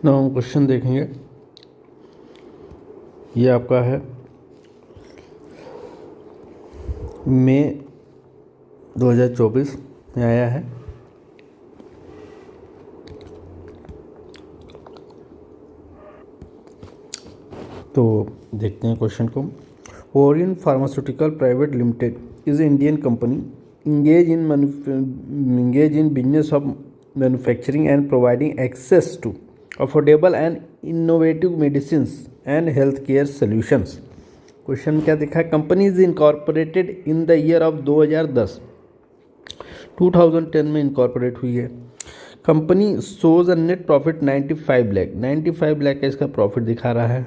ना हम क्वेश्चन देखेंगे। ये आपका है मई 2024 में आया है। तो देखते हैं क्वेश्चन को। Orion pharmaceutical private limited is Indian company engage in business of manufacturing and providing access to affordable and innovative medicines and healthcare solutions। Question क्या दिखा है? Company is incorporated in the year of 2010 में incorporate हुई है। Company shows a net profit 95 lakh का इसका profit दिखा रहा है।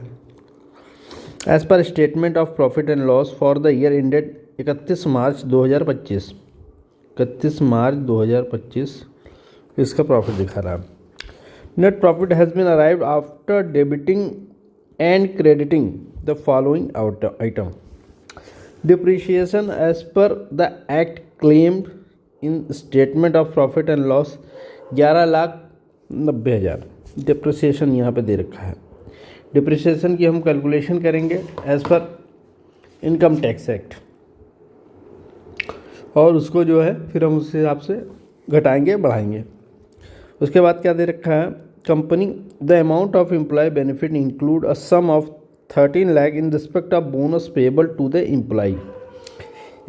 As per statement of profit and loss for the year ended 31 March 2025 इसका प्रॉफिट दिखा रहा है। Net profit has been arrived after debiting and crediting the following item. Depreciation as per the act claimed in statement of profit and loss 11,90,000। Depreciation यहाँ पे दे रखा है। Depreciation की हम कैलकुलेशन करेंगे as per income tax act, और उसको जो है फिर हम उस हिसाब से घटाएंगे बढ़ाएंगे। उसके बाद क्या दे रखा है? Company the amount of employee benefit include a sum of 13 lakh in respect of bonus payable to the employee.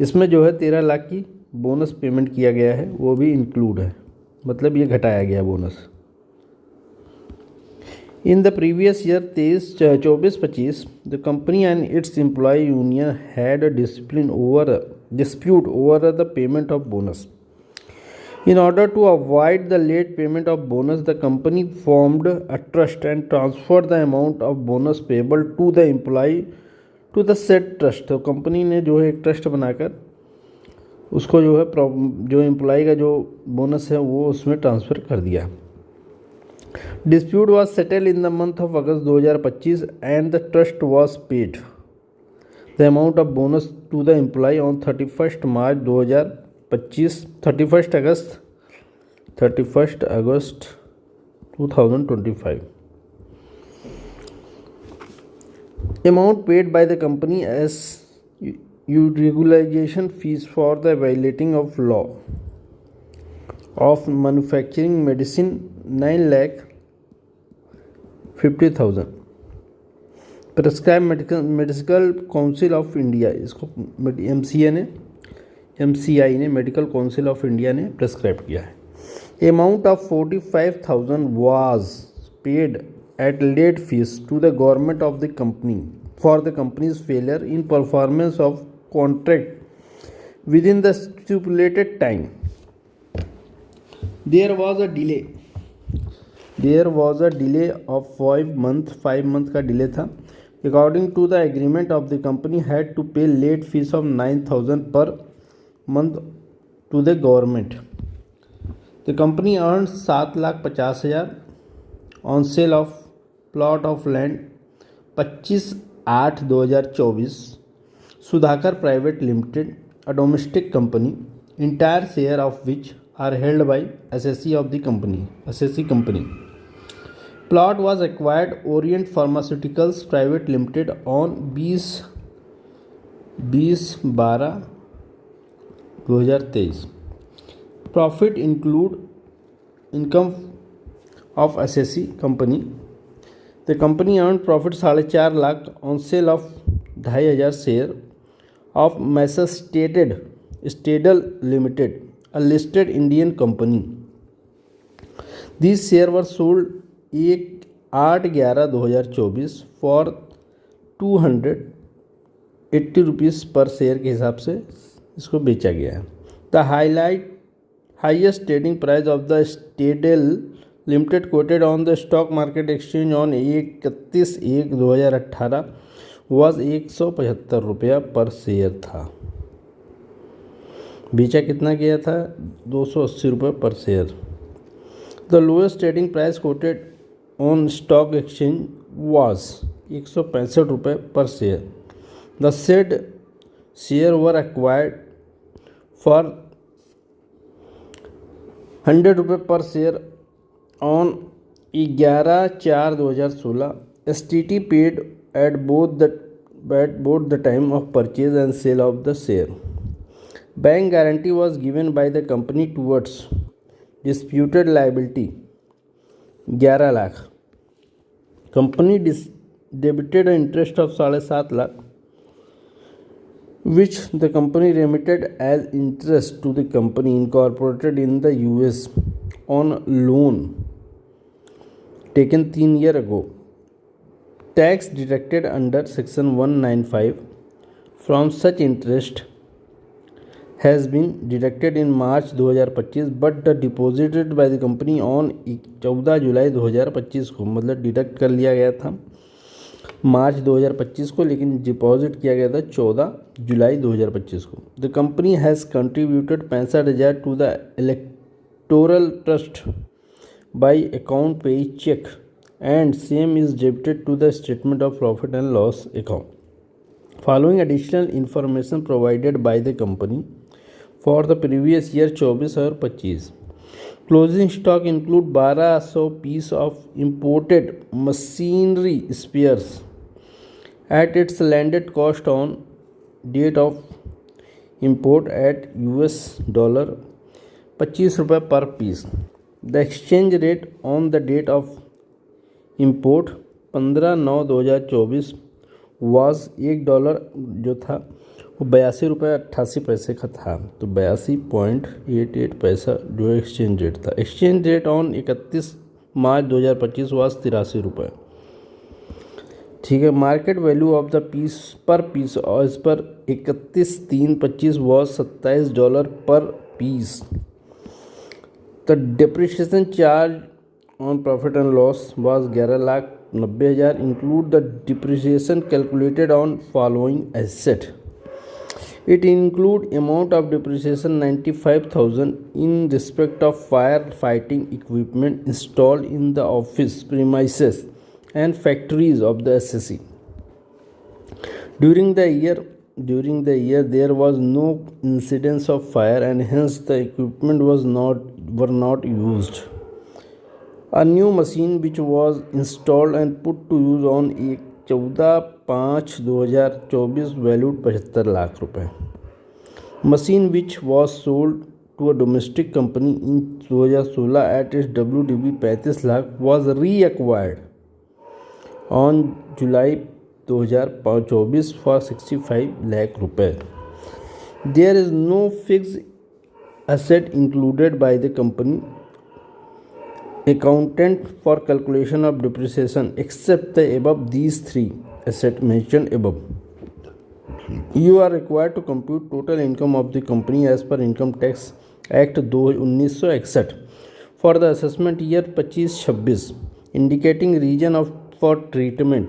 इसमें जो है 13 लाख की बोनस पेमेंट किया गया है, वो भी इंक्लूड है, मतलब ये घटाया गया bonus. In the previous year 24-25, the company and its employee union had a dispute over the payment of bonus. In order to avoid the late payment of bonus, the company formed a trust and transferred the amount of bonus payable to the employee to the said trust. तो company ने जो है एक trust बनाकर उसको जो है जो एम्प्लॉय का जो बोनस है वो उसमें ट्रांसफ़र कर दिया। Dispute was settled in the month of August 2025 and the trust was paid the amount of bonus to the employee on 31st March 2025, 31st August 2025। Amount paid by the company as regularization fees for the violating of law of manufacturing medicine 9,50,000। Prescribe medical council of India, इसको MCI ने medical council of India ने prescribe किया है। Amount of 45,000 was paid at late fees to the government of the company for the company's failure in performance of contract within the stipulated time. There was a delay of 5 months का delay था। According to the agreement of the company had to pay late fees of 9,000 per month to the government. The company earned 7,50,000 on sale of plot of land 25/8/2024 Sudhakar Private Limited, a domestic company, entire share of which are held by assessee of the company, assessee company. Plot was acquired Orient Pharmaceuticals Private Limited on 20/12/2023. Profit include income of assessee company. The company earned profit 4.5 lakh on sale of 2,500 share of Messrs Stadel Limited, a listed Indian company. These shares were sold 8/11/2024 for 280 rupees पर share के हिसाब से इसको बेचा गया है। The highest trading price of the स्टेडल limited coated on the stock market exchange on 31/1/2018 was 175 रुपया पर शेयर था। बेचा कितना गया था? 280 रुपये पर share. The lowest trading price coated on stock exchange was 165 रुपये पर share. The said share were acquired for 100 रुपये पर share on 11/4/2016 STT paid at both the time of purchase and sale of the share. Bank guarantee was given by the company towards disputed liability 11 lakh. Company debited interest of 7.5 lakh, which the company remitted as interest to the company incorporated in the US on loan taken 3 years ago. Tax deducted under section 195 from such interest has been deducted in March 2025 but the deposited by the company on 14 जुलाई 2025 को, मतलब deduct कर लिया गया था मार्च 2025 को, लेकिन deposit किया गया था 14 जुलाई 2025 को. The company has contributed 65,000 to the electoral trust by account pay cheque and same is debited to the statement of profit and loss account. Following additional information provided by the company for the previous year 24 और 25. Closing stock include 1200 piece of imported machinery spares at its landed cost on date of import at US dollar 25 रुपये per piece. The exchange rate on the date of import 15/9/2024 was $1 जो था वो 82.88 का था, तो 82.88 पैसा जो एक्सचेंज रेट था. Exchange rate on 31 March 2025 was 83 रुपये. ठीक है. Market value of the piece per piece as per 31/3/25 was $27 per piece. The depreciation charge on profit and loss was 11,90,000. Include the depreciation calculated on following asset. It include amount of depreciation 95,000 in respect of fire fighting equipment installed in the office premises and factories of the SSC. During the year there was no incidence of fire and hence the equipment were not used. A new machine which was installed and put to use on 14/5/2024 valued 75 lakh रुपए. Machine which was sold to a domestic company in 2016 at its WDV 35 lakh was reacquired on July 2024 for 65 lakh रुपए. There is no fixed asset included by the company accountant for calculation of depreciation except the above these three assets mentioned above. You are required to compute total income of the company as per Income Tax Act 1961 for the assessment year 25-26, indicating region for treatment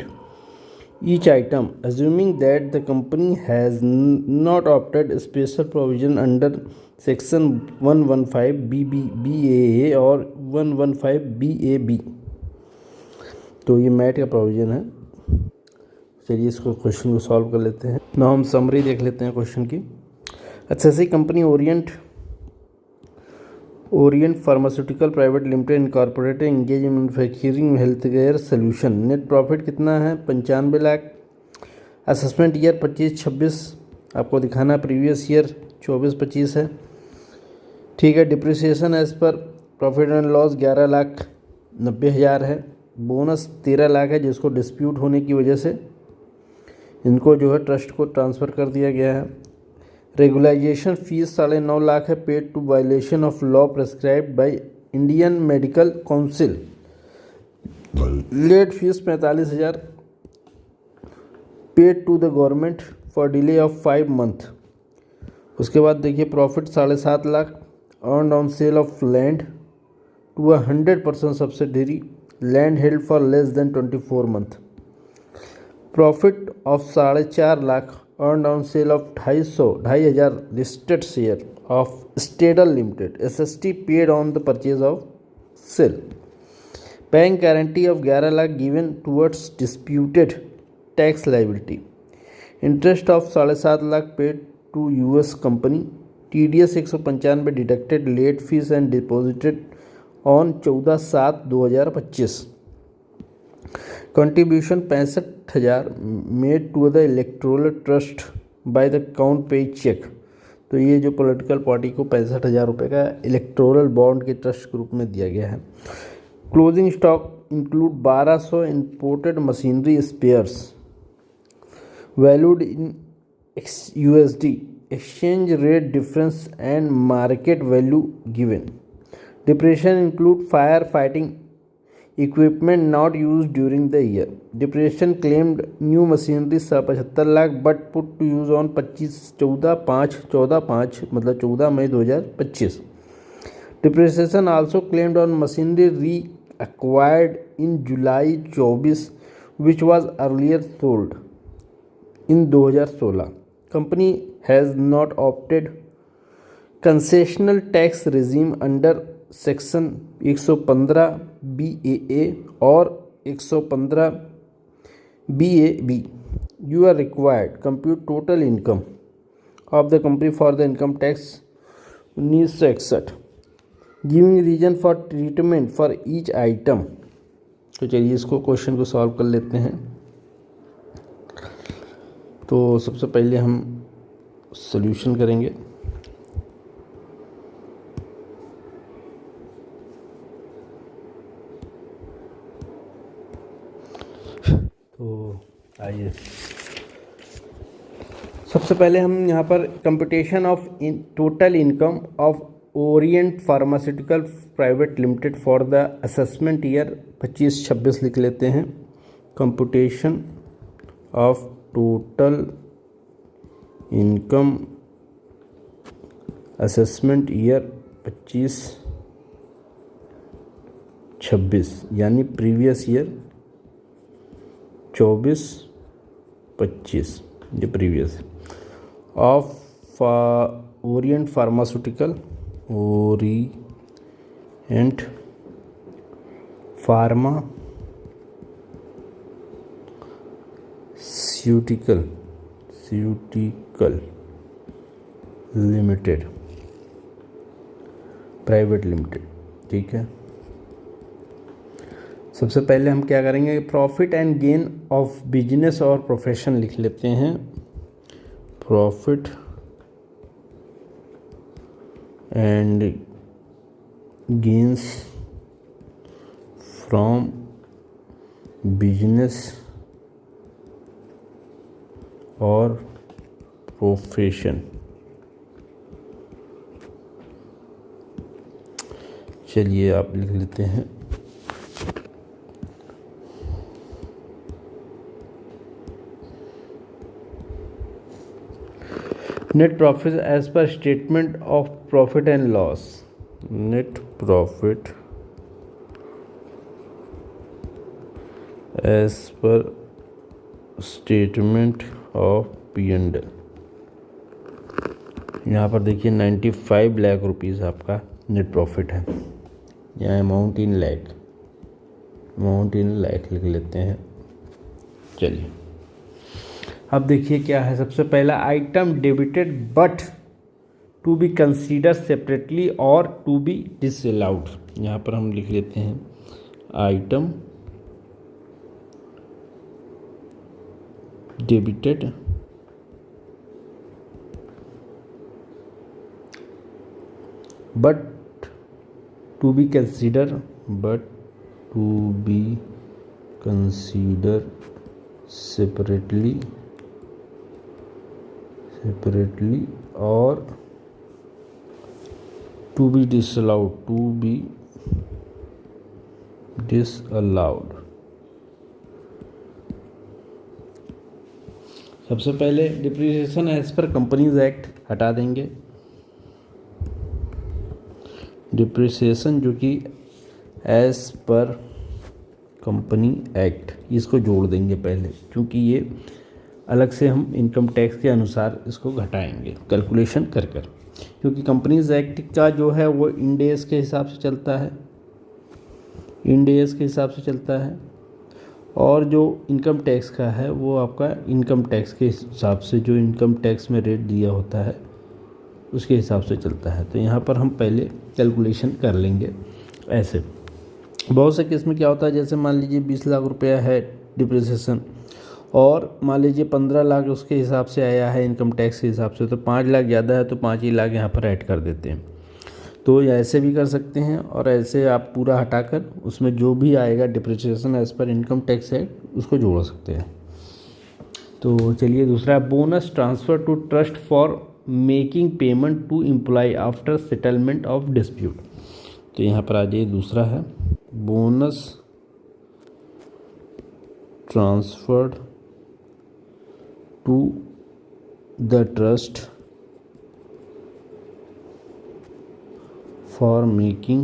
each item, assuming that the company has not opted special provision under section 115 BAA or 115 BAB. तो ये mat का provision है. चलिए इसको question को solve कर लेते हैं. ना हम समरी देख लेते हैं क्वेश्चन की. अच्छा C company Orient pharmaceutical private limited incorporated engage in manufacturing health care solution. Net profit कितना है? 95 लाख. असेसमेंट ईयर 25-26 आपको दिखाना. प्रीवियस ईयर 24-25 है. ठीक है. Depreciation as per profit and loss 11,90,000 है. बोनस 13 लाख है जिसको डिस्प्यूट होने की वजह से इनको जो है ट्रस्ट को ट्रांसफ़र कर दिया गया है. रेगुलाइजेशन फीस 9.5 लाख है paid to violation of law prescribed by Indian medical council. Late fees 45,000 paid to the government for delay of 5 months. उसके बाद देखिए profit 7.5 lakh earned on sale of land to 100% subsidiary land held for less than 24 months. Profit of 4.5 lakh earned on sale of 2,500 listed share of Stedal Limited SST paid on the purchase of sale. Bank guarantee of 11 lakh given towards disputed tax liability. Interest of 7.5 lakh paid to US company. TDS 195 deducted late fees and deposited on 14/7/2025। Contribution 65,000 made to the electoral trust by the account payee cheque. तो ये जो political party को 65,000 रुपये का electoral bond के trust के रूप में दिया गया है। Closing stock include 1200 imported machinery spares valued in USD, exchange rate difference and market value given. Depreciation include firefighting equipment not used during the year. Depreciation claimed new machinery 75 lakh but put to use on 14/5 मतलब 14 मई 2025. Depreciation also claimed on machinery reacquired in July 24 which was earlier sold in 2016. Company has not opted concessional tax regime under section 115 BAA or 115 BAB. You are required to compute total income of the company for the income tax 1961, giving reason for treatment for each item. तो चलिए इसको question को solve कर लेते हैं। तो सबसे पहले हम सॉल्यूशन करेंगे। तो आइए सबसे पहले हम यहाँ पर computation of total income of Orient pharmaceutical private limited for the assessment year 25-26 लिख लेते हैं। Computation of total income assessment year 25-26 यानी प्रीवियस ईयर 24-25, ये previous of Orient pharmaceutical pharmaceutical limited private limited. ठीक है, सबसे पहले हम क्या करेंगे, profit and gain of business और प्रोफेशन लिख लेते हैं। Profit and gains from business और प्रोफेशन। चलिए आप लिख लेते हैं। Net profit as per statement of profit and loss. Net profit as per statement of P&L। यहाँ पर देखिए 95 लाख रुपीज़ आपका नेट प्रॉफिट है। यहाँ अमाउंट इन लाख लिख लेते हैं। चलिए अब देखिए क्या है। सबसे पहला item debited but to be consider separately और टू बी डिसअलाउड। यहाँ पर हम लिख लेते हैं item debited but to be considered separately or to be disallowed। सबसे पहले depreciation as per companies act हटा देंगे। डिप्रिसिएशन जो कि एज पर कंपनी एक्ट, इसको जोड़ देंगे पहले, क्योंकि ये अलग से हम इनकम टैक्स के अनुसार इसको घटाएंगे कैलकुलेशन कर क्योंकि कंपनीज एक्ट का जो है वो इंड एज के हिसाब से चलता है, और जो इनकम टैक्स का है वो आपका इनकम टैक्स के हिसाब से, जो इनकम टैक्स में रेट दिया होता है उसके हिसाब से चलता है। तो यहाँ पर हम पहले कैलकुलेशन कर लेंगे। ऐसे बहुत से केस में क्या होता है, जैसे मान लीजिए 20 लाख रुपया है डिप्रिसिएशन, और मान लीजिए 15 लाख उसके हिसाब से आया है इनकम टैक्स के हिसाब से, तो 5 लाख ज़्यादा है तो 5 ही लाख यहाँ पर ऐड कर देते हैं। तो ये ऐसे भी कर सकते हैं, और ऐसे आप पूरा हटाकर उसमें जो भी आएगा depreciation as per income tax act उसको जोड़ सकते हैं। तो चलिए दूसरा है bonus transfer to trust for making payment to employee after settlement of dispute. तो यहाँ पर आ जाइए, दूसरा है bonus transferred to the trust for making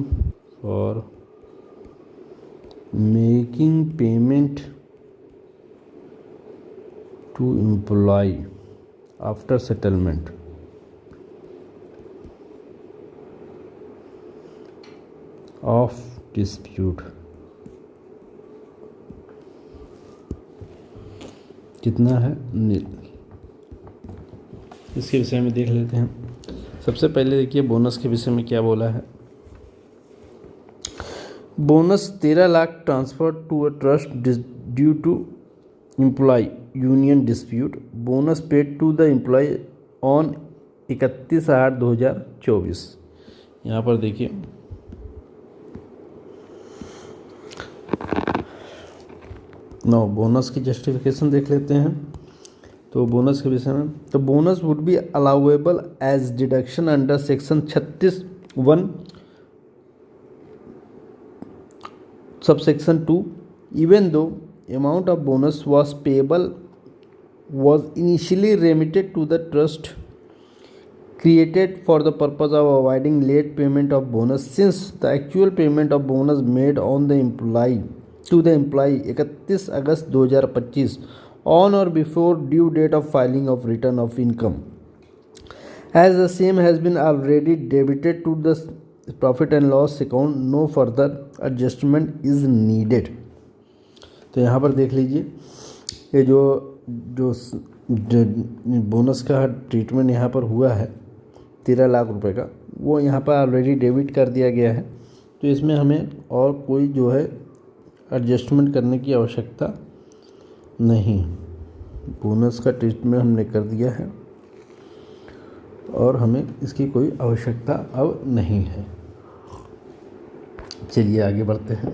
payment to employee after settlement of dispute। कितना है नील, इसके विषय में देख लेते हैं। सबसे पहले देखिए बोनस के विषय में क्या बोला है। Bonus 13 lakh transfer to a trust due to employee union dispute, bonus paid to the employee on 31/8/2024। यहाँ पर देखिए बोनस की जस्टिफिकेशन देख लेते हैं। तो बोनस के विषय में, तो bonus would be allowable as deduction under section 36(1) subsection 2 even though amount of bonus was payable was initially remitted to the trust created for the purpose of avoiding late payment of bonus, since the actual payment of bonus made on the employee to the employee 31 August 2025 on or before due date of filing of return of income, as the same has been already debited to the profit and loss account, no further adjustment is needed. तो यहाँ पर देख लीजिए, ये जो bonus का treatment यहाँ पर हुआ है 13 लाख रुपए का, वो यहाँ पर ऑलरेडी डेबिट कर दिया गया है। तो इसमें हमें और कोई जो है एडजस्टमेंट करने की आवश्यकता नहीं, बोनस का ट्रीटमेंट हमने कर दिया है और हमें इसकी कोई आवश्यकता अब नहीं है। चलिए आगे बढ़ते हैं,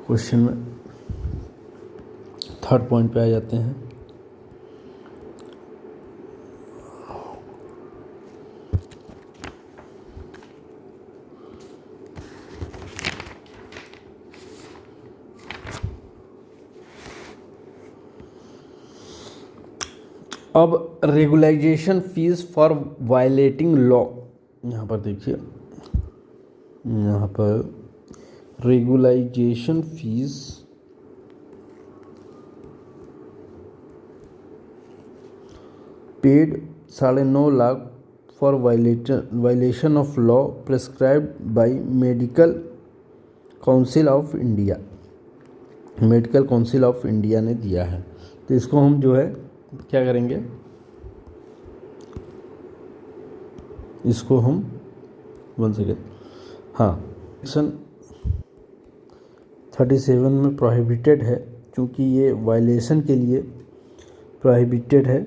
क्वेश्चन में थर्ड पॉइंट पे आ जाते हैं। अब regularisation fees for violating law, यहाँ पर देखिए, यहाँ पर regularisation fees paid 9.5 lakh for violation of law prescribed by medical council of India, medical council of India ने दिया है। तो इसको हम जो है क्या करेंगे, इसको हम 1 सेकेंड, हाँ, सेक्शन 37 में प्रोहिबिटेड है, क्योंकि ये वायलेशन के लिए प्रोहिबिटेड है,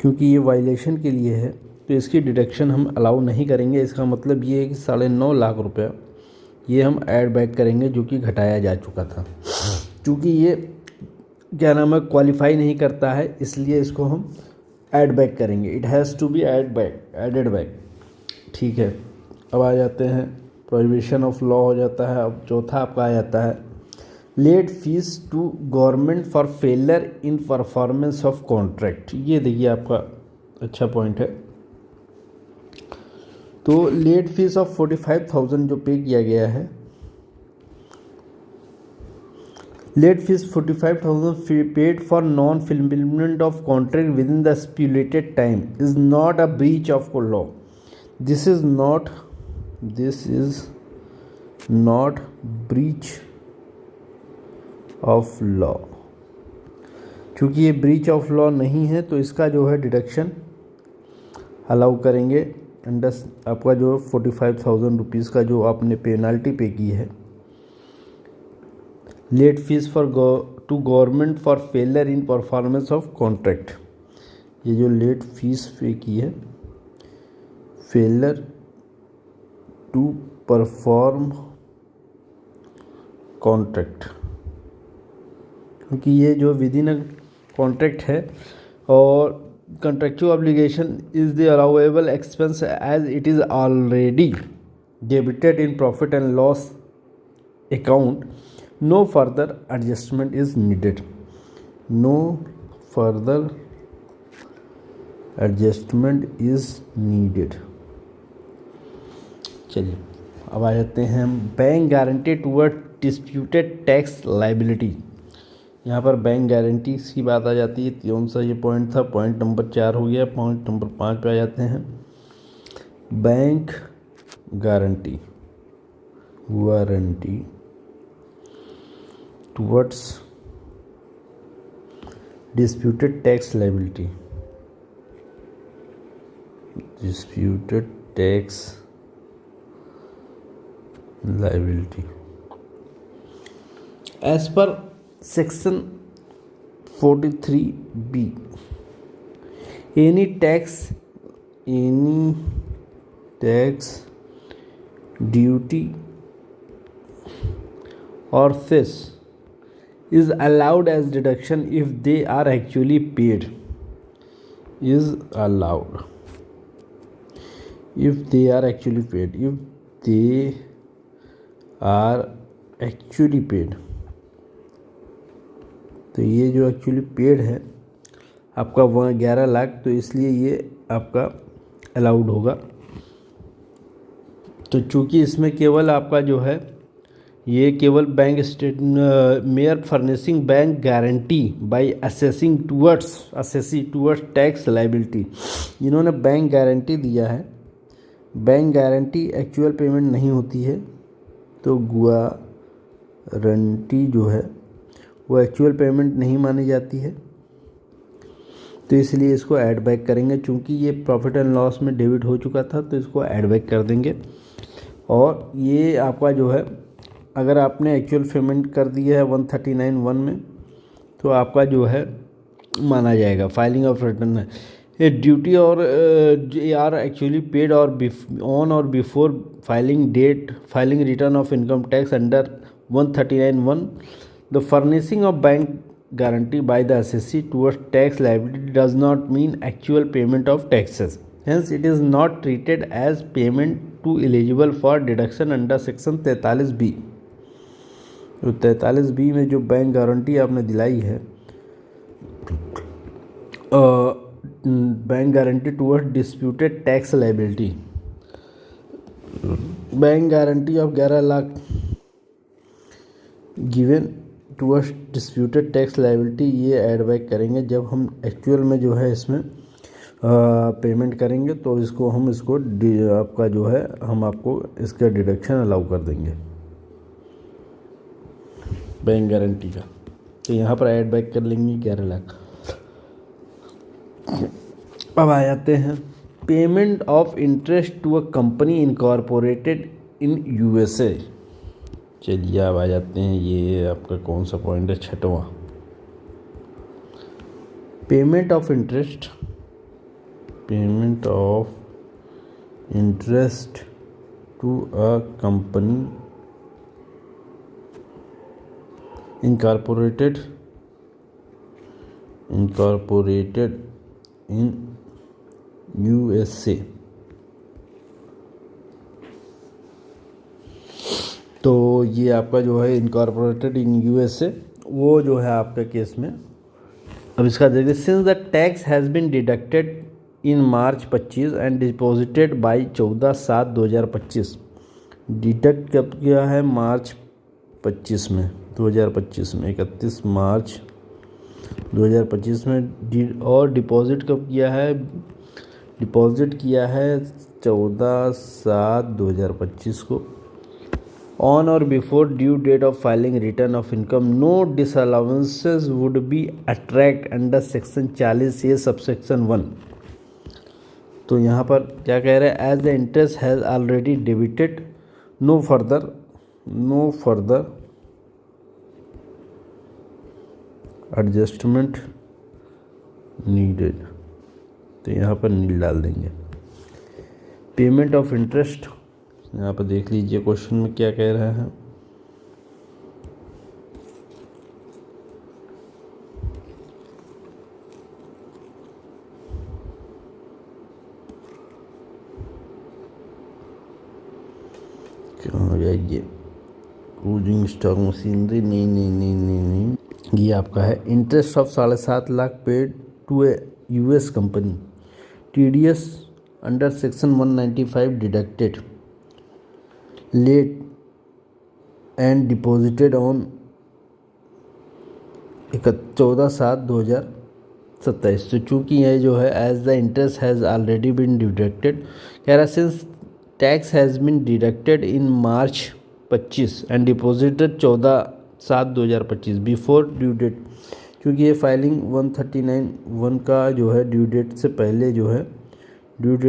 क्योंकि ये वायलेशन के लिए है, तो इसकी डिडक्शन हम अलाउ नहीं करेंगे। इसका मतलब ये है कि 9.5 लाख रुपया ये हम ऐड बैक करेंगे, जो कि घटाया जा चुका था। क्योंकि ये क्या नाम है, क्वालिफाई नहीं करता है, इसलिए इसको हम ऐड बैक करेंगे। It has to be added back, ठीक है। अब आ जाते हैं, प्रोहिबिशन ऑफ लॉ हो जाता है। अब चौथा आपका आ जाता है late fees to government for failure in performance of contract. ये देखिए आपका अच्छा पॉइंट है। तो लेट फीस ऑफ 45,000 जो पे किया गया है, late fees 45,000 paid for non fulfillment of contract within the stipulated time is not a breach of law. This is not breach of law। क्योंकि ये ब्रीच ऑफ लॉ नहीं है, तो इसका जो है डिडक्शन अलाउ करेंगे। अंडर आपका जो 45,000 रुपीज़ का जो आपने पेनाल्टी पे की है। Late fees for to government for failure in performance of contract, ये जो लेट फीस पे की है फेलियर टू परफॉर्म कॉन्ट्रैक्ट, क्योंकि ये जो विद इन अ कॉन्ट्रैक्ट है और contractual obligation is the allowable expense as it is already debited in profit and loss account. No further adjustment is needed. No further adjustment is needed. चलिए अब आ जाते हैं हम bank guarantee toward disputed tax liability. यहाँ पर bank guarantee की बात आ जाती है। कौन सा ये पॉइंट था, पॉइंट नंबर 4 हो गया। पॉइंट नंबर 5 पे आ जाते हैं। Bank guarantee warranty towards disputed tax liability, disputed tax liability as per section 43B, any tax, duty or cess is allowed as deduction if they are actually paid. Is allowed if they are actually paid. If they are actually paid, तो ये जो actually paid है आपका 11 लाख, तो इसलिए ये आपका allowed होगा। तो चूँकि इसमें केवल आपका जो है ये केवल bank mayor furnishing bank guarantee bye assessing towards tax liability, इन्होंने बैंक गारंटी दिया है। बैंक गारंटी एक्चुअल पेमेंट नहीं होती है, तो गारंटी जो है वो एक्चुअल पेमेंट नहीं मानी जाती है, तो इसलिए इसको ऐड बैक करेंगे। चूँकि ये प्रॉफिट एंड लॉस में डेबिट हो चुका था तो इसको ऐड बैक कर देंगे। और ये आपका जो है अगर आपने एक्चुअल पेमेंट कर दिया है 139(1) में, तो आपका जो है माना जाएगा। फाइलिंग ऑफ रिटर्न है a duty or are actually paid or on or before filing date filing return of income tax under 139(1). The furnishing of bank guarantee by the assessee towards tax liability does not mean actual payment of taxes. Hence, it is not treated as payment to eligible for deduction under section 43B. तो 43B में जो bank guarantee आपने दिलाई है, bank guarantee toward disputed tax liability, bank guarantee of 11 lakh given towards disputed tax liability, ये add back करेंगे जब हम एक्चुअल में जो है इसमें पेमेंट करेंगे, तो इसको हम इसको आपका जो है हम आपको इसका डिडक्शन अलाउ कर देंगे बैंक गारंटी का। तो यहाँ पर ऐड बैक कर लेंगे 11 लाख। अब आ जाते हैं payment of interest to a company incorporated in USA। चलिए अब आ जाते हैं, ये आपका कौन सा पॉइंट है, 6वां। Payment of interest to a company incorporated in USA। तो ये आपका जो है इनकॉर्पोरेटेड इन USA, वो जो है आपके केस में। अब इसका देखिए, since the tax has been deducted in March 25 and deposited by 14/7/2025। Deduct कब किया है? मार्च 25 में, 2025 में, 31 मार्च 2025 में। और डिपॉजिट कब किया है? डिपॉजिट किया है 14/7/2025 को। On or before due date of filing return of income, no disallowances would be attract under section 40A subsection 1। तो यहाँ पर क्या कह रहे हैं, as the interest has already debited no further adjustment needed. तो यहाँ पर नील डाल देंगे। पेमेंट ऑफ इंटरेस्ट, यहाँ पर देख लीजिए क्वेश्चन में क्या कह रहे हैं। क्या हो गया ये, क्रूजिंग स्टॉक मशीनरी, नहीं, ये आपका है interest of 7.5 lakh paid to a US company, TDS under section 195 deducted late and deposited on 14/7/2027। तो चूँकि यह जो है as the interest has already been deducted, कह रहा since tax has been deducted in March 25 and deposited 14/7/2025 before due date, क्योंकि ये filing 139(1) का जो है ड्यू डेट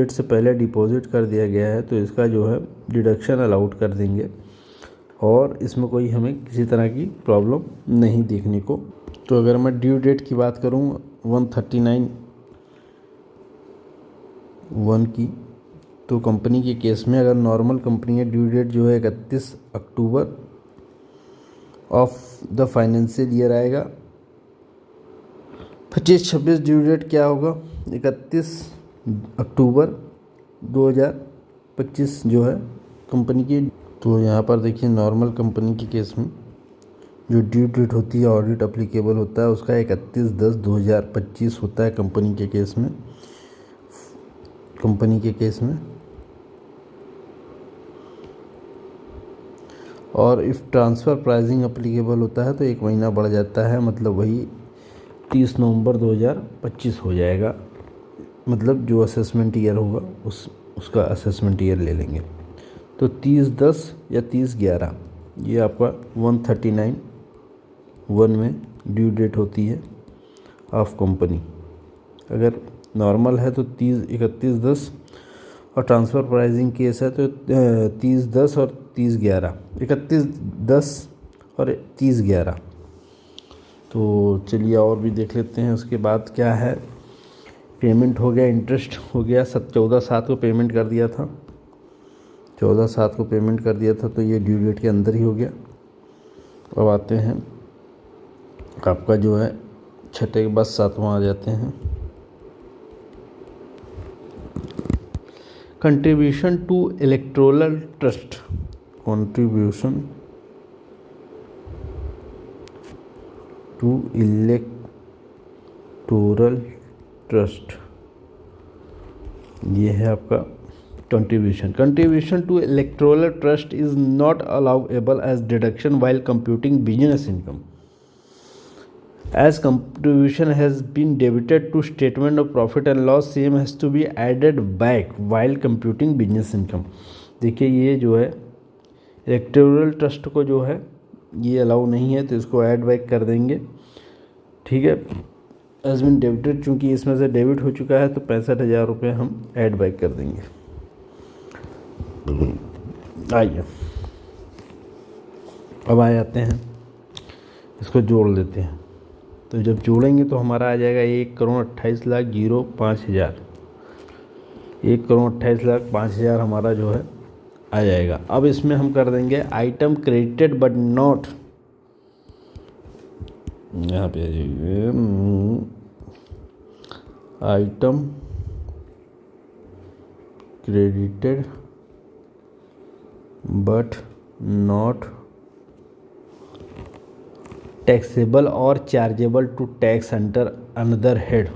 से पहले डिपॉजिट कर दिया गया है, तो इसका जो है डिडक्शन अलाउड कर देंगे और इसमें कोई हमें किसी तरह की प्रॉब्लम नहीं देखने को। तो अगर मैं ड्यू डेट की बात करूँ 139(1) की, तो कंपनी के केस में अगर नॉर्मल कंपनी है, ड्यू डेट जो है 31 अक्टूबर ऑफ द फाइनेंशियल ईयर आएगा। 25-26 ड्यू डेट क्या होगा, 31 अक्टूबर 2025 जो है कंपनी की। तो यहाँ पर देखिए नॉर्मल कंपनी के केस में जो ड्यू डेट होती है, ऑडिट अप्लीकेबल होता है उसका 31/10/2025 होता है कंपनी के केस में। और इफ़ ट्रांसफ़र प्राइसिंग अप्लीकेबल होता है तो 1 महीना बढ़ जाता है, मतलब वही 30 नवंबर 2025 हो जाएगा। मतलब जो असेसमेंट ईयर होगा उसका असेसमेंट ईयर ले लेंगे। तो 30/10 या 30/11 ये आपका 139(1) में ड्यू डेट होती है ऑफ कंपनी। अगर नॉर्मल है तो 31/10 और ट्रांसफ़र प्राइसिंग केस है तो 30/10 और 30/11, 31/10 और 30/11। तो चलिए और भी देख लेते हैं। उसके बाद क्या है, पेमेंट हो गया, इंटरेस्ट हो गया, 14/7 को पेमेंट कर दिया था, 14/7 को पेमेंट कर दिया था, तो ये ड्यू डेट के अंदर ही हो गया। अब आते हैं आपका जो है छठे के बाद 7वां आ जाते हैं। Contribution to electoral trust, contribution to electoral trust, ये है आपका contribution to electoral trust is not allowable as deduction while computing business income, as contribution has been debited to statement of profit and loss, same has to be added back while computing business income। देखिए ये जो है electoral trust को जो है ये allow नहीं है, तो इसको ऐड बैक कर देंगे। ठीक है, हैज़ बीन डेबिटेड, चूँकि इसमें से डेबिट हो चुका है तो 65,000 रुपये हम ऐड बैक कर देंगे। आइए अब आ जाते हैं, इसको जोड़ लेते हैं। तो जब जोड़ेंगे तो हमारा आ जाएगा 1,28,05,000, 1,28,05,000 हमारा जो है आ जाएगा। अब इसमें हम कर देंगे आइटम क्रेडिटेड बट नॉट, यहाँ पे आ जाइए, item credited but not taxable और chargeable to tax under another head,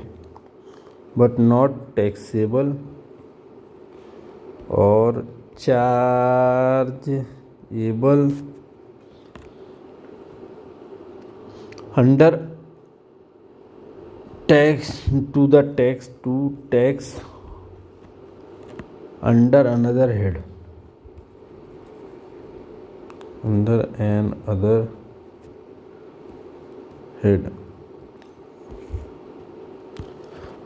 but not taxable और chargeable under tax to tax under another head, under an other head,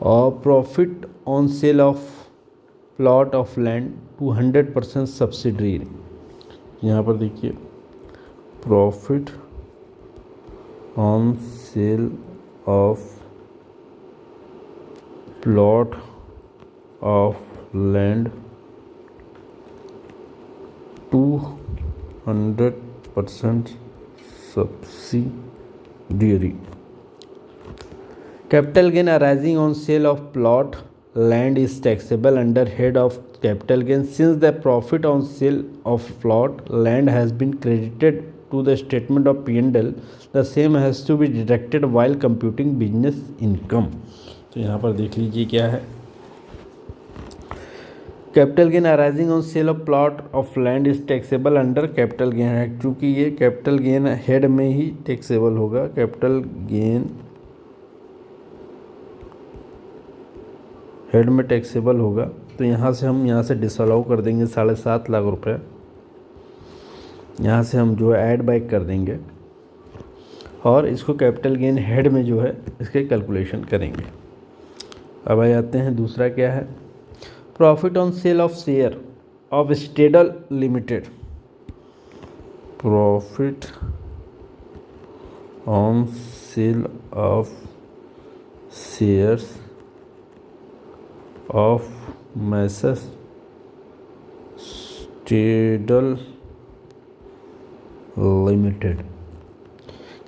और profit on sale of plot of land to 100% subsidiary. यहाँ पर देखिए profit on sale of plot of land 200% subsidiary. Capital gain arising on sale of plot land is taxable under head of capital gain since the profit on sale of plot land has been credited to the statement of P&L. The same has to be deducted while computing business income. तो यहाँ पर देख लीजिए क्या है, capital gain arising on sale of plot of land is taxable under capital gain है, क्योंकि ये कैपिटल गेन हेड में ही टैक्सेबल होगा। कैपिटल गेन हेड में टैक्सेबल होगा, तो यहाँ से हम यहाँ से डिसअलाउ कर देंगे 7.5 लाख रुपए, यहाँ से हम जो है ऐड बैक कर देंगे और इसको कैपिटल गेन हेड में जो है इसके कैलकुलेशन करेंगे। अब आ जाते हैं दूसरा क्या है, profit on sale of share of स्टेडल limited. Profit on sale of shares of messrs स्टेडल limited.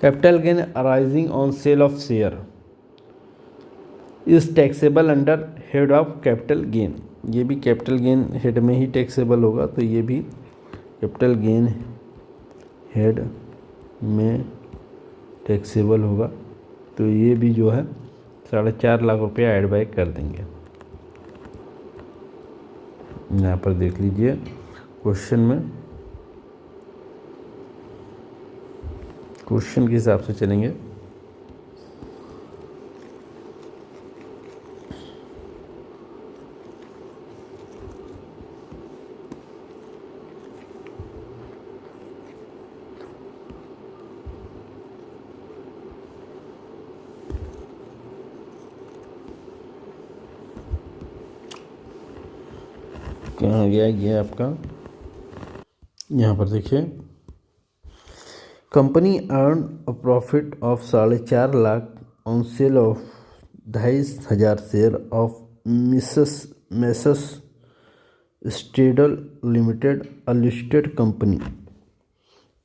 Capital gain arising on sale of share is taxable under head of capital gain. ये भी कैपिटल गेन हेड में ही taxable होगा, तो ये भी capital gain head में टैक्सेबल होगा, तो ये भी जो है 4.5 लाख रुपया ऐड बैक कर देंगे। यहाँ पर देख लीजिए क्वेश्चन में, क्वेश्चन के हिसाब से चलेंगे। कहाँ गया ये आपका, यहाँ पर देखिए company earn a profit of 4.5 lakh on sale of 2,500 share of messrs स्टेडल लिमिटेड अ लिस्टेड कंपनी।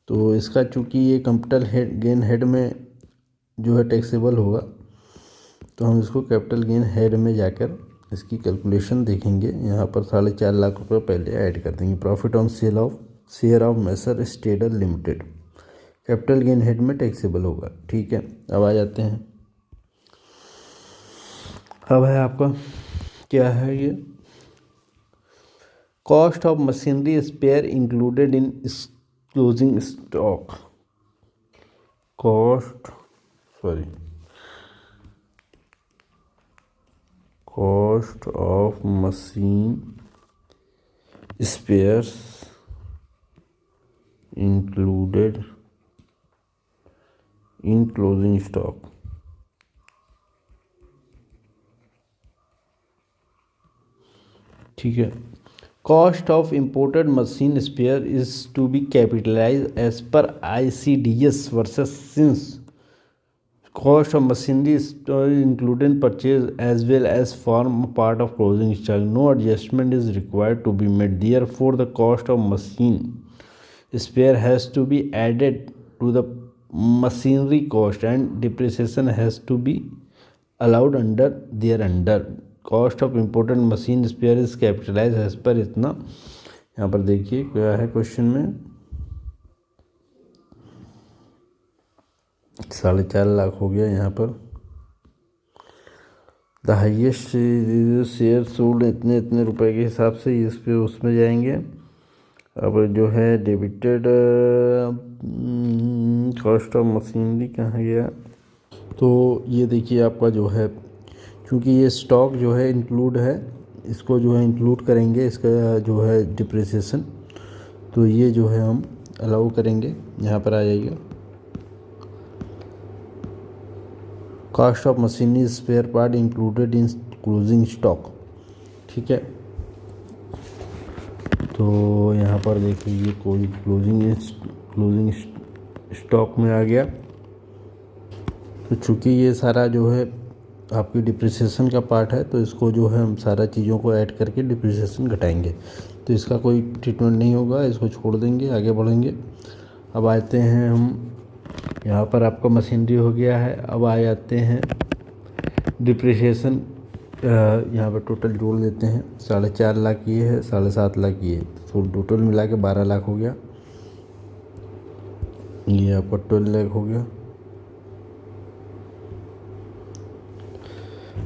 तो इसका चूँकि ये कैपिटल गेन हेड में जो है टैक्सेबल होगा, तो हम इसको कैपिटल गेन हेड में जाकर इसकी कैलकुलेशन देखेंगे। यहाँ पर 4.5 लाख रुपये पहले ऐड कर देंगे। Profit on sale of share of masher स्टेडल limited capital gain head में टैक्सेबल होगा। ठीक है, अब आ जाते हैं, अब है आपका क्या है ये, cost of machinery spare included in closing stock. Cost of machine spares included in closing stock. ठीक है, cost of imported machine spare is to be capitalise as per ICDS versus since cost of machinery included purchase as well as form part of closing stock. No adjustment is required to be made. Therefore, the cost of machine spare has to be added to the machinery cost and depreciation has to be allowed under thereunder. Cost of imported machine spare is capitalized as per इतना। यहाँ पर देखिए क्या है question में, 4.5 लाख हो गया। यहाँ पर द हाइएस्ट शेयर सोल्ड इतने रुपए के हिसाब से इस पे उसमें जाएंगे। अब जो है डेबिटेड कॉस्ट ऑफ मशीनरी कहाँ गया, तो ये देखिए आपका जो है, क्योंकि ये स्टॉक जो है इंक्लूड है, इसको जो है इंक्लूड करेंगे, इसका जो है डिप्रिसिएशन, तो ये जो है हम अलाउ करेंगे। यहाँ पर आ जाइए, cost of machinery spare part included in closing stock. ठीक है, तो यहाँ पर देखिए ये कोई क्लोजिंग स्टॉक में आ गया। तो चूँकि ये सारा जो है आपकी डिप्रिसिएशन का पार्ट है, तो इसको जो है हम सारा चीज़ों को ऐड करके डिप्रिसिएशन घटाएंगे, तो इसका कोई ट्रीटमेंट नहीं होगा, इसको छोड़ देंगे, आगे बढ़ेंगे। अब आते हैं हम यहाँ पर आपका मशीनरी हो गया है। अब आ जाते हैं डिप्रिसिएशन। यहाँ पर टोटल जोड़ देते हैं, 4.5 लाख ये है, 7.5 लाख ये, तो टोटल मिला के 12 लाख हो गया। ये आपका 12 लाख हो गया।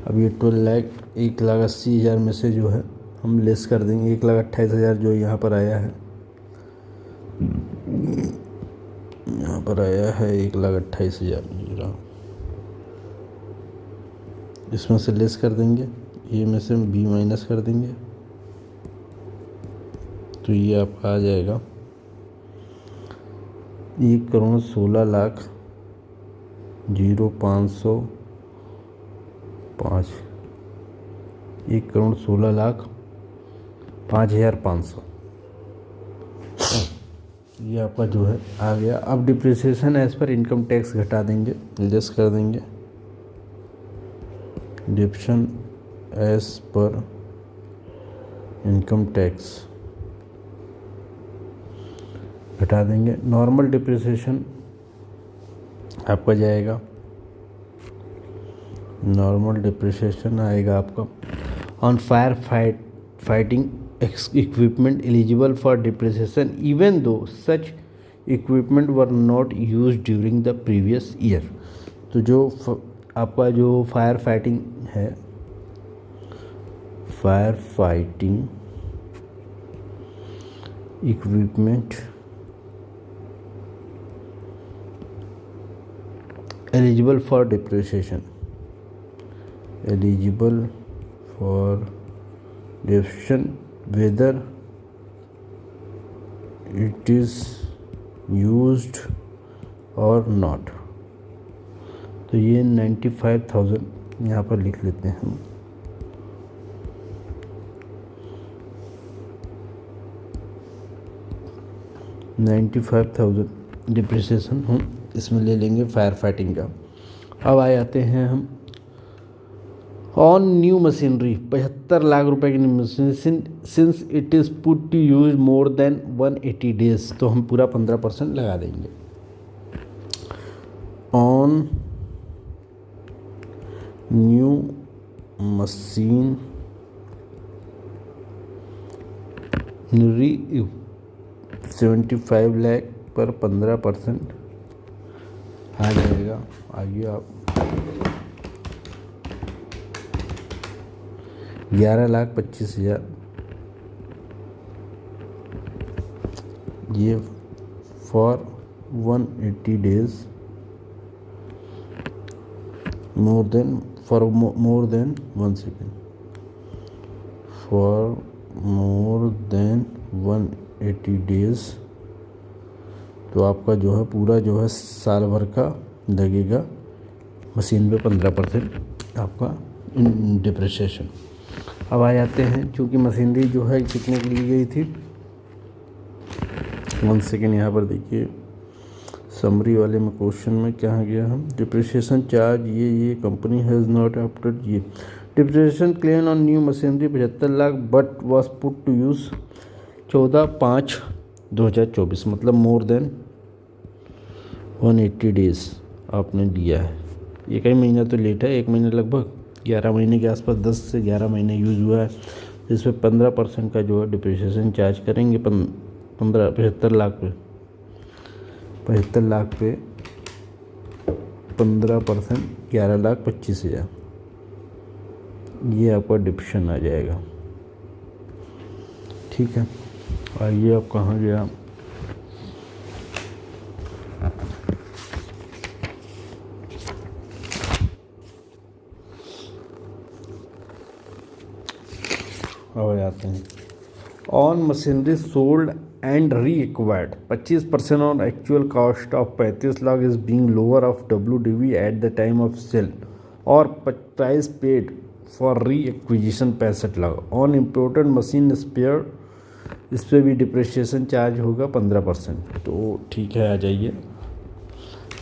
अब ये 12 लाख 1,80,000 में से जो है हम लेस कर देंगे 1,28,000 जो यहाँ पर आया है। यहाँ पर आया है 1,28,000, इसमें से लेस कर देंगे, ए में से बी माइनस कर देंगे, तो ये आपका आ जाएगा 1,16,05,05 1,16,05,500 ये आपका जो है आ गया। अब depreciation as per income tax घटा देंगे, लेस कर देंगे। Depreciation as per income tax घटा देंगे। नॉर्मल डिप्रिसिएशन आपका जाएगा, नॉर्मल डिप्रिसिएशन आएगा आपका on fire fighting equipment eligible for depreciation even though such equipment were not used during the previous year। तो जो आपका जो फायर फाइटिंग है, fire fighting equipment eligible for depreciation, eligible for depreciation whether it is used or not। तो ये 95,000 यहाँ पर लिख लेते हैं हम। $95,000 डिप्रिसिएशन हम इसमें ले लेंगे फायर फाइटिंग का। अब आ जाते हैं हम ऑन न्यू मशीनरी, 75 लाख रुपए की machine since it is put to use more than 180 days, तो हम पूरा 15% लगा देंगे। ऑन न्यू मशीनरी 75 लाख पर 15% आ जाएगा। आइए आप 11,25,000 ये for 180 days more than 180 days, तो आपका जो है पूरा जो है साल भर का लगेगा मशीन पे 15% आपका डिप्रिसिएशन। अब आ जाते हैं, चूँकि मशीनरी जो है कितने की ली गई थी, 1 सेकेंड यहाँ पर देखिए समरी वाले में क्वेश्चन में क्या गया हम, डिप्रिसिएशन चार्ज ये कंपनी हैज़ नॉट आफ्टर ये depreciation claim on new machinery 75 lakh but was put to use 14/5/2024, मतलब मोर देन 180 डेज आपने लिया है। एक ही महीना तो लेट है, 1 महीने लगभग 11 महीने के आसपास, 10 से 11 महीने यूज़ हुआ है। इस पर 15% का जो है डिप्रिसिएशन चार्ज करेंगे। 75 लाख पे 15% 11,25,000 ये आपका डिप्शन आ जाएगा। ठीक है, आइए आप कहाँ गया, और आते हैं on machinery sold and reacquired 25% on actual cost of 35 lakh is being lower of WDV at the time of sale और price paid for reacquisition 65 lakh. On imported machine spare इस पर भी डिप्रिसिएशन चार्ज होगा 15%। तो ठीक है, आ जाइए।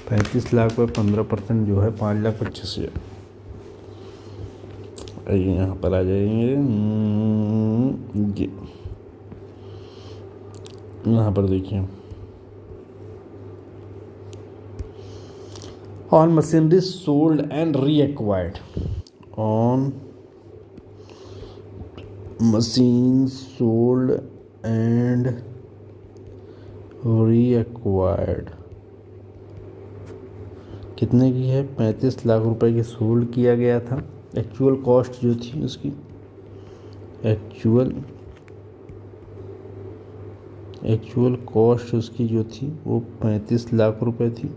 35 लाख पर 15% जो है 5,25,000। आइए यहाँ पर आ जाएंगे ये, यहाँ पर देखिए, on machinery sold and reacquired, on machine sold and reacquired कितने की है? 35 लाख रुपए की सोल्ड किया गया था। एक्चुअल कॉस्ट जो थी उसकी, एक्चुअल कॉस्ट उसकी जो थी वो 35 लाख रुपए थी।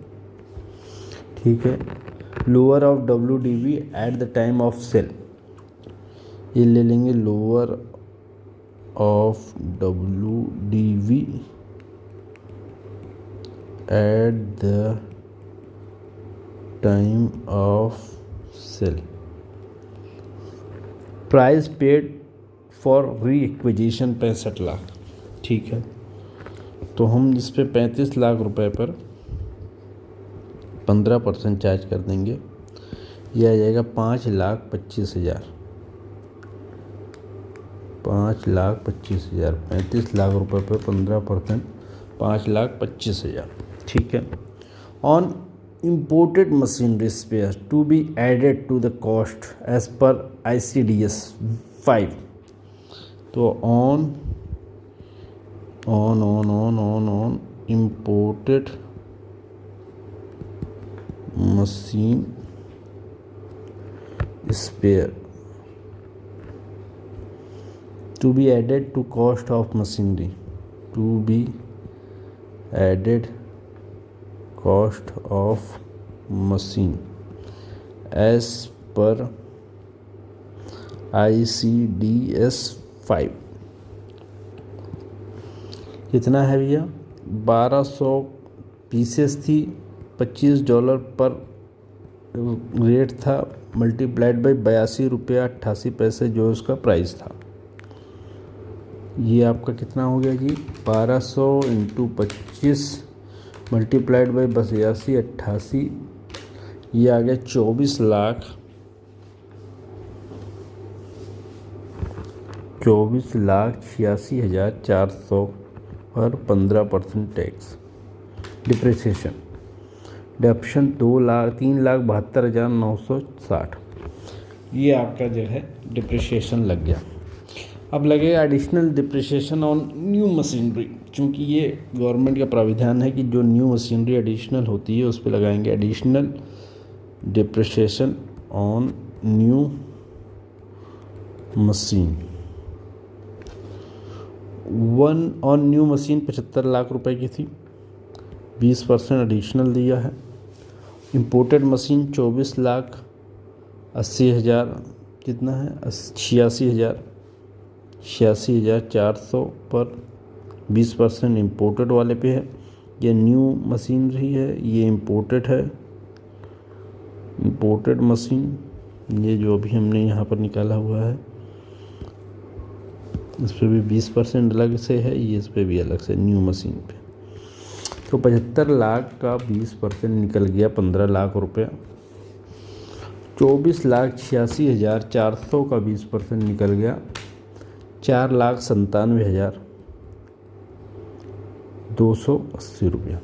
ठीक है। Lower of WDV at the time of sale, ये ले लेंगे lower of WDV at the time of sale. Price paid for reacquisition 65 lakh. ठीक है, तो हम इस पे 35 लाख रुपए पर 15% चार्ज कर देंगे। यह आ जाएगा 5,25,000। 5,25,000, 35 लाख रुपए पर 15%, 5,25,000। ठीक है। On imported machinery spares to be added to the cost as per ICDS 5। तो on imported machine spare to be added to cost of machinery, to be added cost of machine as per ICDS 5। कितना है भैया? 1200 pieces थी, $25 पर rate था, multiplied by 82 रुपया 88 पैसे जो उसका प्राइस था। ये आपका कितना हो गया जी? 1200 इंटू 25 मल्टीप्लाइड बाई 82 88, ये आ गया 24,86,400 और 15% टैक्स। डिप्रिसिएशन डेप्शन 3,72,960। ये आपका जो है डिप्रिसिएशन लग गया। अब लगेगा additional depreciation on new machinery, क्योंकि ये गवर्नमेंट का प्राविधान है कि जो न्यू मशीनरी एडिशनल होती है उस पर लगाएंगे additional depreciation on new machine. On new machine 75 lakh रुपए की थी, 20% एडिशनल दिया है। इंपोर्टेड मशीन 24,80,000, कितना है? 86,400 पर 20% इम्पोर्टेड वाले पे है। ये न्यू मशीनरी है, ये इम्पोर्टेड है। इम्पोर्टेड मशीन ये जो अभी हमने यहाँ पर निकाला हुआ है, इस पर भी 20% अलग से है, ये इस पर भी अलग से न्यू मशीन पे। तो 75 लाख का 20% निकल गया 15 लाख रुपया। 24,86,400 का 20% निकल गया 4,97,280 रुपया।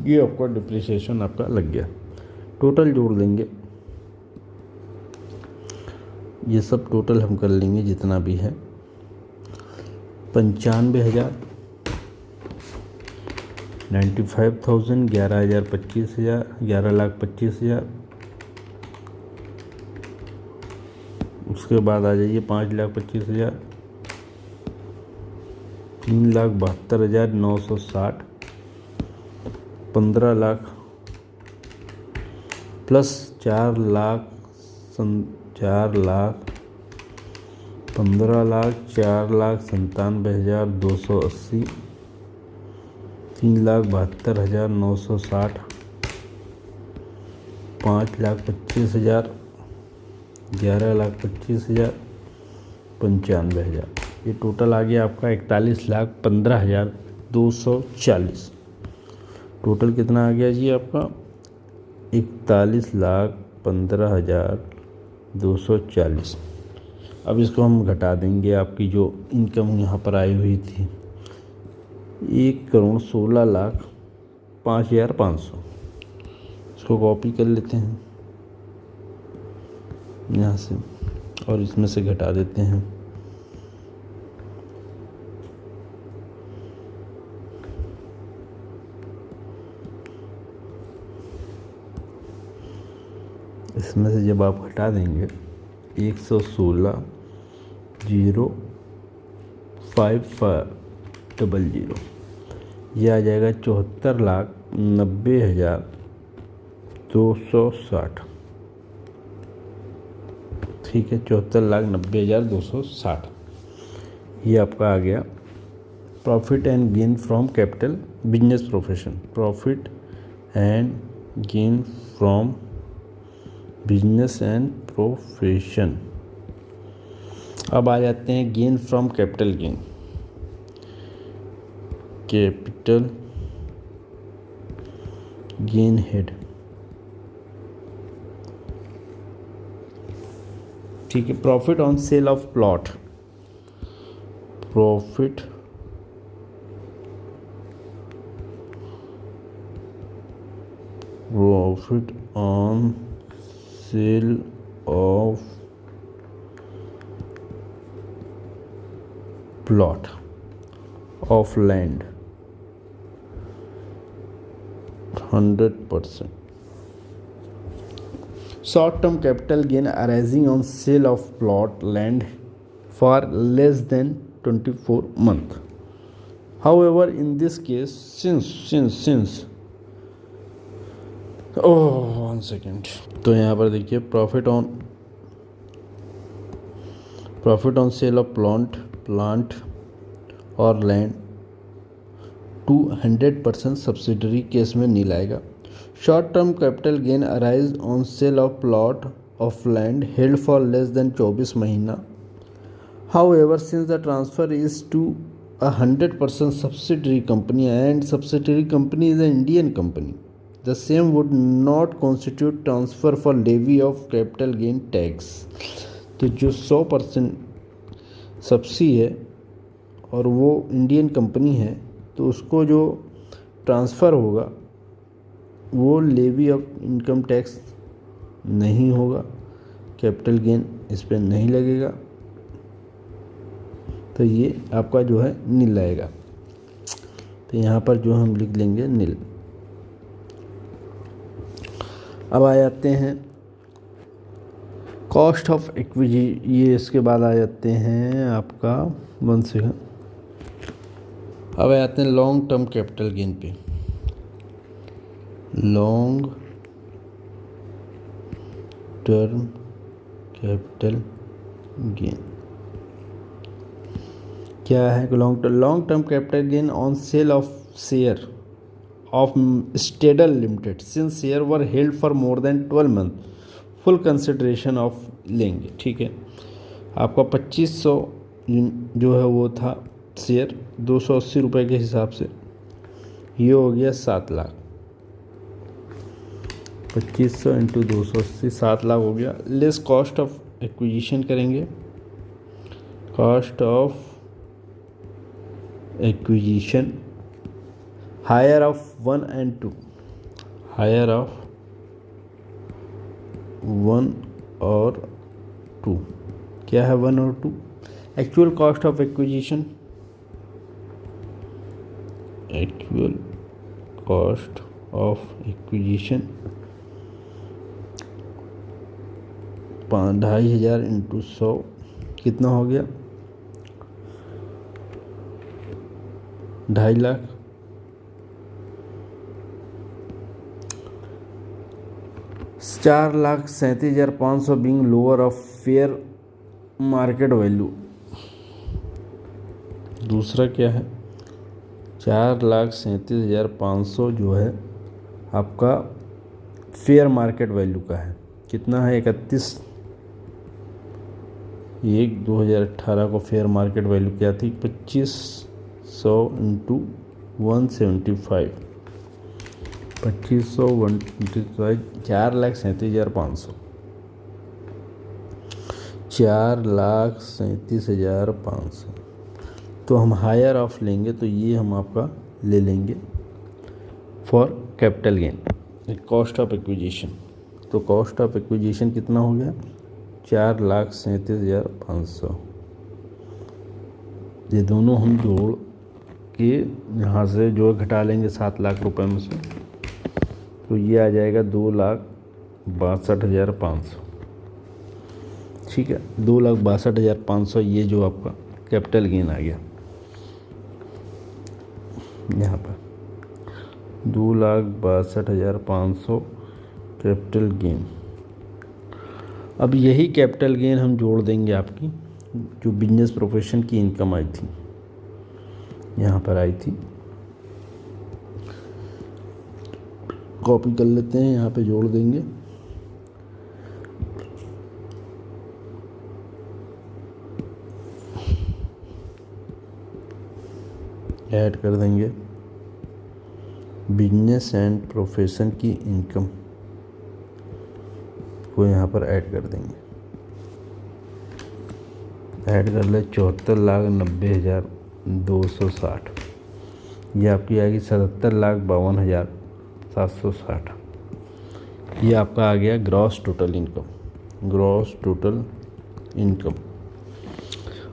ये आपका डिप्रिसिएशन आपका लग गया। टोटल जोड़ देंगे, ये सब टोटल हम कर लेंगे जितना भी है। 95,000, 95,000, 11,000, 25,000, 11,25,000। उसके बाद आ जाइए 5,25,000, 3,72,960, 15 लाख प्लस 4,00,000, 15 लाख 4,97,280, 3,72,960, 5,25,000, 11,25,000, 95,000। ये टोटल आ गया आपका 41,15,240। टोटल कितना आ गया जी आपका 41,15,240। अब इसको हम घटा देंगे, आपकी जो इनकम यहाँ पर आई हुई थी 1,16,05,500। इसको कॉपी कर लेते हैं यहाँ से और इसमें से घटा देते हैं। इसमें से जब आप घटा देंगे 116,05,500, ये आ जाएगा 74,90,260। ठीक है, 74,90,260 ये आपका आ गया profit and gain from capital business profession. Profit and gain from business and profession. अब आ जाते हैं gain from capital gain. Capital gain head, ठीक है। Profit on sale of plot, profit on sale of plot of land 100%। Short term capital gain arising on sale of plot land for less than 24 months. However, in this case, since one second, तो यहाँ पर देखिए profit on sale of plant और land 200% subsidiary case में nil आएगा। Short term capital gain arise on sale of plot of land held for less than 24 महीना। However, since the transfer is to 100% subsidiary company and subsidiary company is an Indian company, the same would not constitute transfer for levy of capital gain tax। तो जो 100% subsidy है और वो Indian company है, तो उसको जो ट्रांसफ़र होगा वो लेवी ऑफ इनकम टैक्स नहीं होगा, कैपिटल गेन इस पर नहीं लगेगा, तो ये आपका जो है नील आएगा। तो यहाँ पर जो हम लिख लेंगे नील। अब आ जाते हैं कॉस्ट ऑफ इक्विटी, ये इसके बाद आ जाते हैं आपका 1 सेकंड। अब आ जाते हैं लॉन्ग टर्म कैपिटल गेन पे। लॉन्ग टर्म कैपिटल गेन क्या है? Long term capital gain on sale of share of स्टेडल limited since share were held for more than 12 month, full consideration of लेंगे। ठीक है, आपका 2500 जो है वो था शेयर 280 रुपये के हिसाब से, ये हो गया 7 लाख। 2500 इंटू 280 7 लाख हो गया। लेस कॉस्ट ऑफ एक्विजिशन करेंगे। Cost of acquisition higher of 1 and 2, higher of 1 और 2, क्या है 1 और 2? Actual cost of acquisition, actual cost of acquisition 2,500 into 100 कितना हो गया? 2.5 lakh. $4,37,500 being lower of fair market value। दूसरा क्या है? 4,37,500 जो है आपका फेयर मार्केट वैल्यू का है। कितना है? एक 2018 को फेयर मार्केट वैल्यू क्या थी, 2500 इंटू 175, 2500 125, 4,37,500, 4,37,500। तो हम हायर ऑफ लेंगे तो ये हम आपका ले लेंगे for capital gain, cost of acquisition. तो कॉस्ट ऑफ एक्विजिशन कितना हो गया, 4,37,500। ये दोनों हम जोड़ के यहाँ से जो घटा लेंगे 7 लाख रुपए में से, तो ये आ जाएगा 2,62,500। ठीक है, 2,62,500 ये जो आपका कैपिटल गेन आ गया यहाँ पर, 2,62,500 कैपिटल गेन। अब यही कैपिटल गेन हम जोड़ देंगे आपकी जो बिजनेस प्रोफेशन की इनकम आई थी, यहाँ पर आई थी, कॉपी कर लेते हैं, यहाँ पे जोड़ देंगे। ऐड कर देंगे बिजनेस एंड प्रोफेशन की इनकम को यहाँ पर ऐड कर देंगे। ऐड कर ले 74,90,260, ये आपकी आएगी 77,52,760। ये आपका आ गया gross total income, gross total income.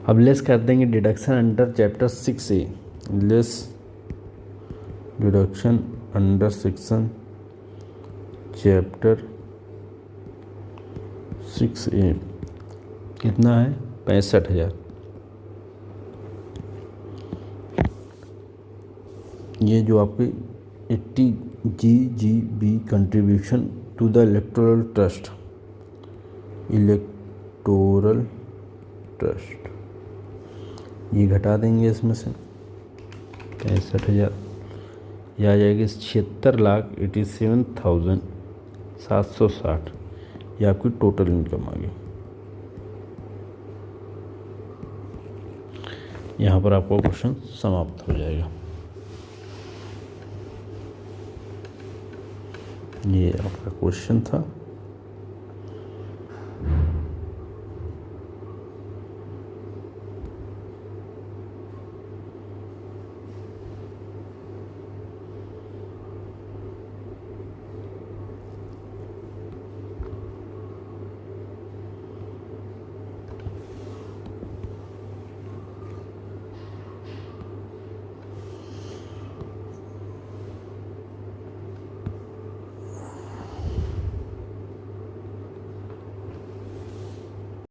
अब लेस कर देंगे deduction under chapter 6A, less deduction under section chapter 6A कितना है, 65,000। ये जो आपकी 80 GGB contribution to the electoral trust, ये घटा देंगे इसमें से 65,000, यह आ जाएगी 76,87,760। ये आपकी टोटल इनकम आ गई। यहाँ पर आपका क्वेश्चन समाप्त हो जाएगा। ये आपका क्वेश्चन था।